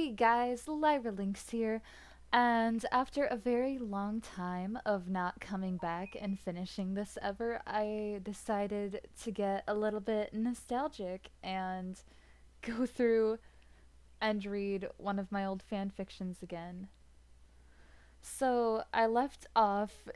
Hey guys, Lyra Lynx here, and after a very long time of not coming back and finishing this ever, I decided to get a little bit nostalgic and go through and read one of my old fan fictions again. So I left off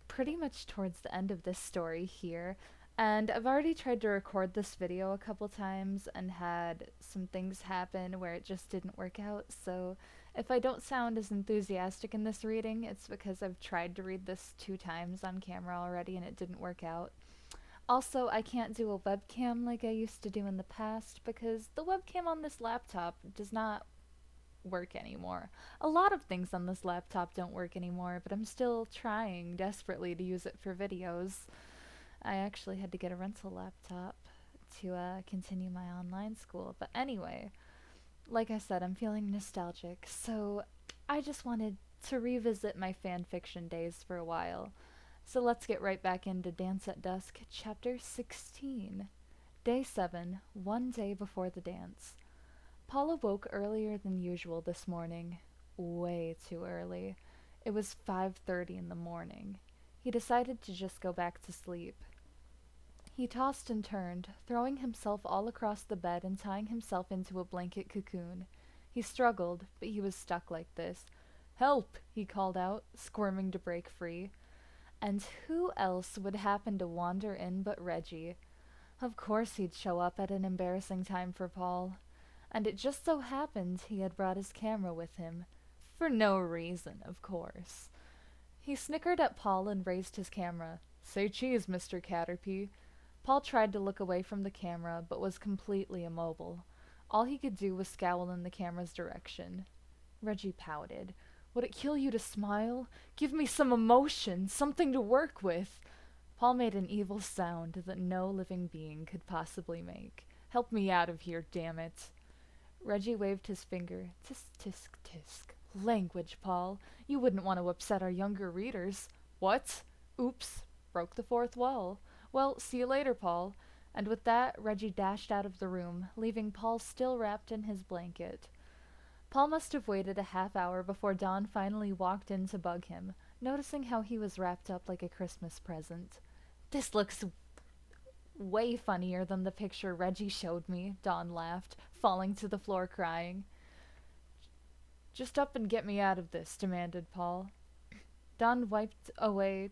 pretty much towards the end of this story here. And I've already tried to record this video a couple times and had some things happen where it just didn't work out. So if I don't sound as enthusiastic in this reading, it's because I've tried to read this 2 times on camera already and it didn't work out. Also, I can't do a webcam like I used to do in the past because the webcam on this laptop does not work anymore. A lot of things on this laptop don't work anymore, but I'm still trying desperately to use it for videos. I actually had to get a rental laptop to continue my online school. But anyway, like I said, I'm feeling nostalgic, so I just wanted to revisit my fanfiction days for a while. So let's get right back into Dance at Dusk, Chapter 16. Day 7, one day before the dance. Paul awoke earlier than usual this morning. Way too early. It was 5:30 in the morning. He decided to just go back to sleep. He tossed and turned, throwing himself all across the bed and tying himself into a blanket cocoon. He struggled, but he was stuck like this. "Help!" he called out, squirming to break free. And who else would happen to wander in but Reggie? Of course he'd show up at an embarrassing time for Paul. And it just so happened he had brought his camera with him. For no reason, of course. He snickered at Paul and raised his camera. "Say cheese, Mr. Caterpie." Paul tried to look away from the camera, but was completely immobile. All he could do was scowl in the camera's direction. Reggie pouted. "Would it kill you to smile? Give me some emotion, something to work with." Paul made an evil sound that no living being could possibly make. "Help me out of here, damn it." Reggie waved his finger. "Tisk, tisk, tisk. Language, Paul. You wouldn't want to upset our younger readers." "What? Oops. Broke the fourth wall. Well, see you later, Paul." And with that, Reggie dashed out of the room, leaving Paul still wrapped in his blanket. Paul must have waited a half hour before Dawn finally walked in to bug him, noticing how he was wrapped up like a Christmas present. "This looks way funnier than the picture Reggie showed me," Dawn laughed, falling to the floor crying. "Just up and get me out of this," demanded Paul. Dawn wiped away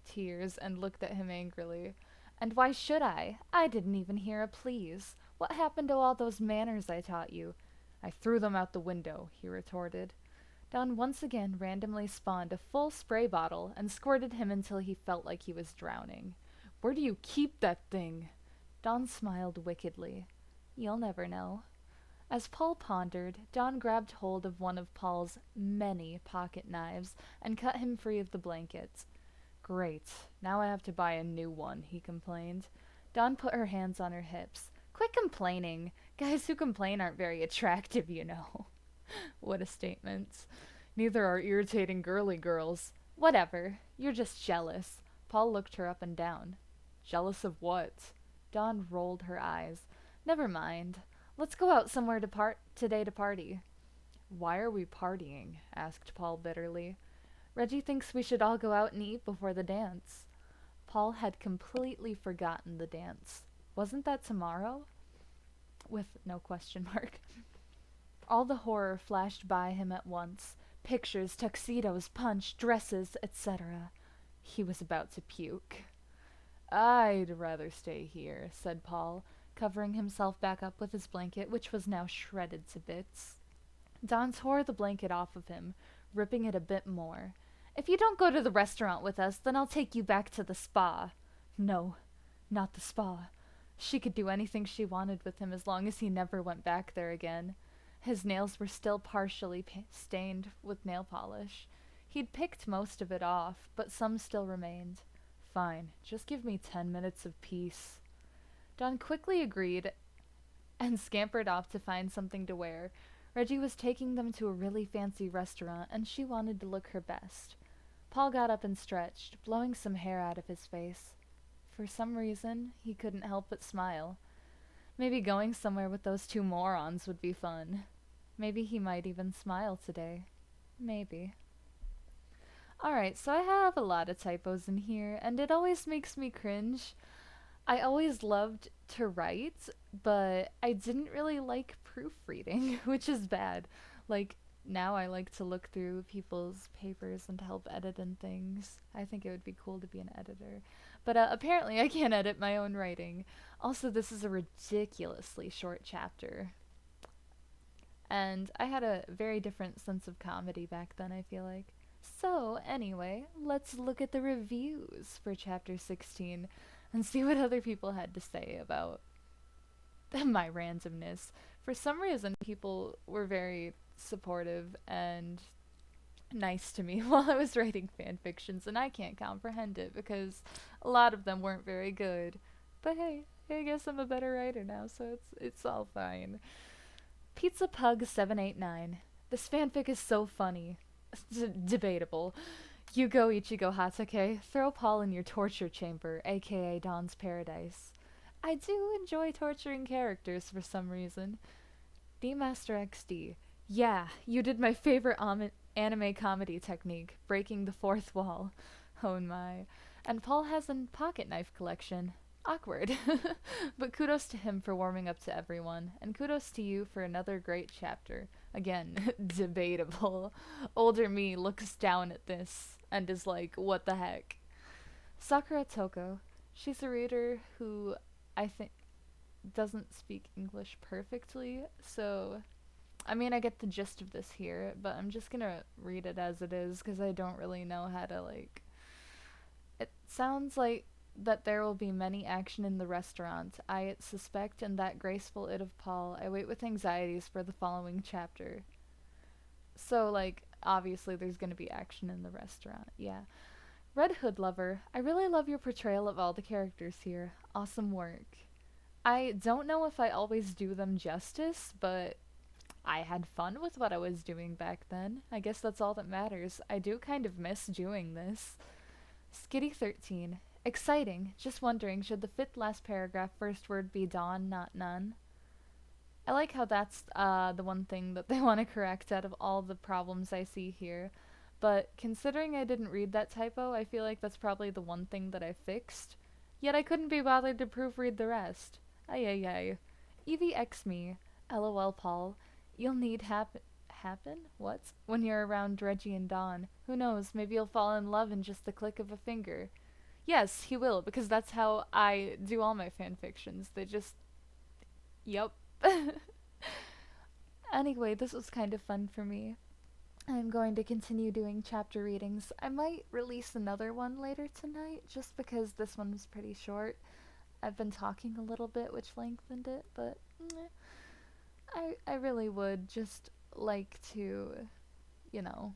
tears and looked at him angrily. "And why should I? I didn't even hear a please. What happened to all those manners I taught you?" "I threw them out the window," he retorted. Dawn once again randomly spawned a full spray bottle and squirted him until he felt like he was drowning. "Where do you keep that thing?" Dawn smiled wickedly. "You'll never know." As Paul pondered, Dawn grabbed hold of one of Paul's many pocket knives and cut him free of the blanket. "Great. Now I have to buy a new one," he complained. Dawn put her hands on her hips. "Quit complaining. Guys who complain aren't very attractive, you know." What a statement. "Neither are irritating girly girls." "Whatever. You're just jealous." Paul looked her up and down. "Jealous of what?" Dawn rolled her eyes. "Never mind. Let's go out somewhere today to party." "Why are we partying?" asked Paul bitterly. "Reggie thinks we should all go out and eat before the dance." Paul had completely forgotten the dance. Wasn't that tomorrow? With no question mark. All the horror flashed by him at once. Pictures, tuxedos, punch, dresses, etc. He was about to puke. "I'd rather stay here," said Paul, covering himself back up with his blanket, which was now shredded to bits. Dawn tore the blanket off of him, ripping it a bit more. "If you don't go to the restaurant with us, then I'll take you back to the spa." No, not the spa. She could do anything she wanted with him as long as he never went back there again. His nails were still partially stained with nail polish. He'd picked most of it off, but some still remained. "Fine, just give me 10 minutes of peace." Dawn quickly agreed and scampered off to find something to wear. Reggie was taking them to a really fancy restaurant, and she wanted to look her best. Paul got up and stretched, blowing some hair out of his face. For some reason, he couldn't help but smile. Maybe going somewhere with those two morons would be fun. Maybe he might even smile today. Maybe. Alright, so I have a lot of typos in here, and it always makes me cringe. I always loved to write, but I didn't really like proofreading, which is bad. Like, now I like to look through people's papers and help edit and things. I think it would be cool to be an editor. But apparently I can't edit my own writing. Also, this is a ridiculously short chapter. And I had a very different sense of comedy back then, I feel like. So, anyway, let's look at the reviews for chapter 16 and see what other people had to say about my randomness. For some reason, people were very supportive and nice to me while I was writing fan fictions, and I can't comprehend it because a lot of them weren't very good. But hey, I guess I'm a better writer now, so it's all fine. Pizza Pug 789. This fanfic is so funny. Debatable. Yugo Ichigo Hatake, throw Paul in your torture chamber, aka Dawn's Paradise. I do enjoy torturing characters for some reason. D-Master XD. Yeah, you did my favorite anime comedy technique, breaking the fourth wall. Oh my. And Paul has a pocket knife collection. Awkward. But kudos to him for warming up to everyone, and kudos to you for another great chapter. Again, debatable. Older me looks down at this and is like, what the heck? Sakura Toko. She's a reader who I think doesn't speak English perfectly, so I mean, I get the gist of this here, but I'm just gonna read it as it is because I don't really know how to, like. It sounds like that there will be many action in the restaurant. I suspect in that graceful it of Paul. I wait with anxieties for the following chapter. So, like, obviously there's gonna be action in the restaurant. Yeah. Red Hood Lover. I really love your portrayal of all the characters here. Awesome work. I don't know if I always do them justice, but I had fun with what I was doing back then. I guess that's all that matters. I do kind of miss doing this. Skitty13. Exciting. Just wondering, should the fifth last paragraph first word be dawn, not none? I like how that's the one thing that they want to correct out of all the problems I see here. But considering I didn't read that typo, I feel like that's probably the one thing that I fixed. Yet I couldn't be bothered to proofread the rest. Ay ay ay. EVX me. LOL Paul. You'll need happen? What? When you're around Reggie and Dawn. Who knows, maybe you'll fall in love in just the click of a finger. Yes, he will, because that's how I do all my fan fictions. They just... Yup. Anyway, this was kind of fun for me. I'm going to continue doing chapter readings. I might release another one later tonight, just because this one was pretty short. I've been talking a little bit, which lengthened it, but I really would just like to, you know,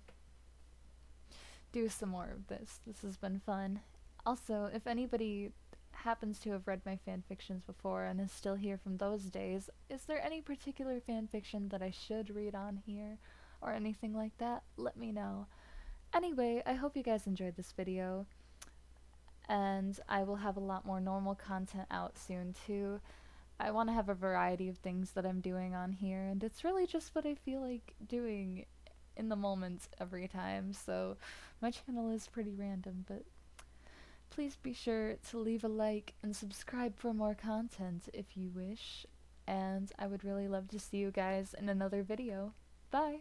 do some more of this. This has been fun. Also, if anybody happens to have read my fanfictions before and is still here from those days, is there any particular fanfiction that I should read on here or anything like that? Let me know. Anyway, I hope you guys enjoyed this video, and I will have a lot more normal content out soon too. I want to have a variety of things that I'm doing on here, and it's really just what I feel like doing in the moment every time, so my channel is pretty random, but please be sure to leave a like and subscribe for more content if you wish, and I would really love to see you guys in another video. Bye!